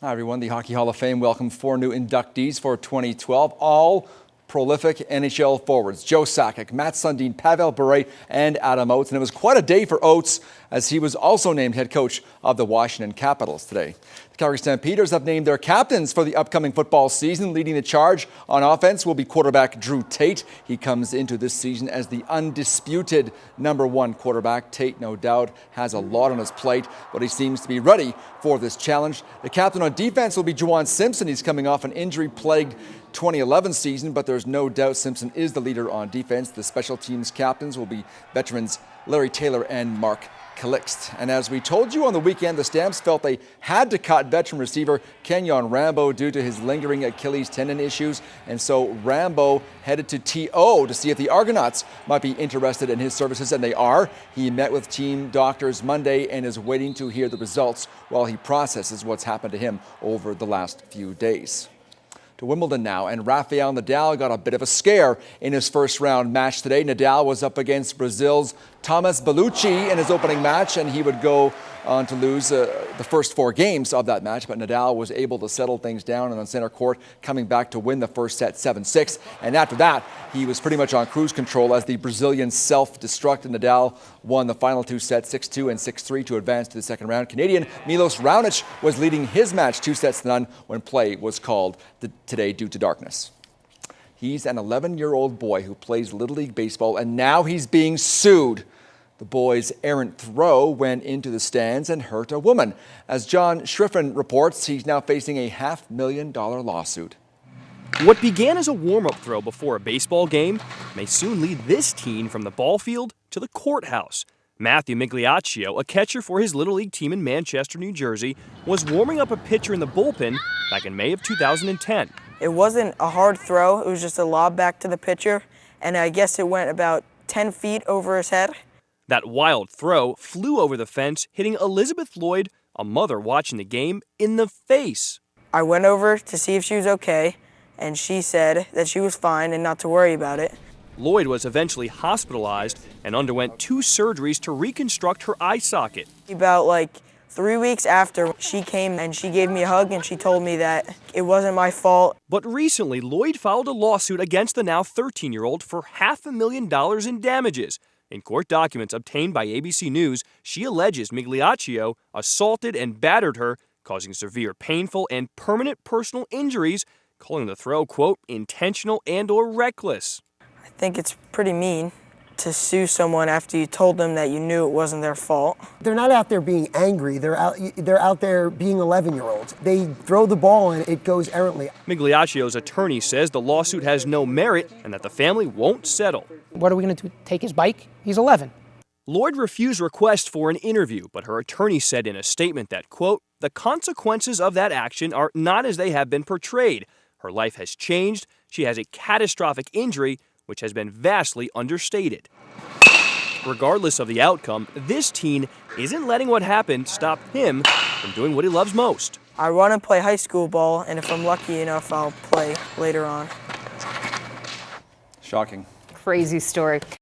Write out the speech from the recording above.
Hi everyone, the Hockey Hall of Fame welcomed 4 new inductees for 2012, all prolific NHL forwards. Joe Sakic, Matt Sundin, Pavel Bure, and Adam Oates. And it was quite a day for Oates, as he was also named head coach of the Washington Capitals today. The Calgary Stampeders have named their captains for the upcoming football season. Leading the charge on offense will be quarterback Drew Tate. He comes into this season as the undisputed #1 quarterback. Tate, no doubt, has a lot on his plate, but he seems to be ready for this challenge. The captain on defense will be Juwan Simpson. He's coming off an injury-plagued 2011 season, but there's no doubt Simpson is the leader on defense. The special teams captains will be veterans Larry Taylor and Mark Calixt. And as we told you on the weekend, the Stamps felt they had to cut veteran receiver Kenyon Rambo due to his lingering Achilles tendon issues. And so Rambo headed to TO to see if the Argonauts might be interested in his services, and they are. He met with team doctors Monday and is waiting to hear the results while he processes what's happened to him over the last few days. To Wimbledon now, and Rafael Nadal got a bit of a scare in his first round match today. Nadal was up against Brazil's Thomas Bellucci in his opening match, and he would go on to lose the first 4 games of that match, but Nadal was able to settle things down and on center court, coming back to win the first set 7-6. And after that, he was pretty much on cruise control as the Brazilian self-destructed. Nadal won the final 2 sets, 6-2 and 6-3, to advance to the second round. Canadian Milos Raonic was leading his match 2-0 when play was called today due to darkness. He's an 11-year-old boy who plays Little League Baseball, and now he's being sued. The boy's errant throw went into the stands and hurt a woman. As John Schriffen reports, he's now facing a $500,000 lawsuit. What began as a warm-up throw before a baseball game may soon lead this teen from the ball field to the courthouse. Matthew Migliaccio, a catcher for his Little League team in Manchester, New Jersey, was warming up a pitcher in the bullpen back in May of 2010. It wasn't a hard throw, it was just a lob back to the pitcher, and I guess it went about 10 feet over his head. That wild throw flew over the fence, hitting Elizabeth Lloyd, a mother watching the game, in the face. I went over to see if she was okay, and she said that she was fine and not to worry about it. Lloyd was eventually hospitalized and underwent 2 surgeries to reconstruct her eye socket. About 3 weeks after, she came and she gave me a hug and she told me that it wasn't my fault. But recently, Lloyd filed a lawsuit against the now 13-year-old for $500,000 in damages. In court documents obtained by ABC News, she alleges Migliaccio assaulted and battered her, causing severe, painful, and permanent personal injuries, calling the throw, quote, intentional and/or reckless. I think it's pretty mean to sue someone after you told them that you knew it wasn't their fault. They're not out there being angry. They're out there being 11-year-olds. They throw the ball and it goes errantly. Migliaccio's attorney says the lawsuit has no merit and that the family won't settle. What are we going to do? Take his bike? He's 11. Lloyd refused request for an interview, but her attorney said in a statement that, quote, the consequences of that action are not as they have been portrayed. Her life has changed. She has a catastrophic injury, which has been vastly understated. Regardless of the outcome, this teen isn't letting what happened stop him from doing what he loves most. I want to play high school ball, and if I'm lucky enough, I'll play later on. Shocking. Crazy story.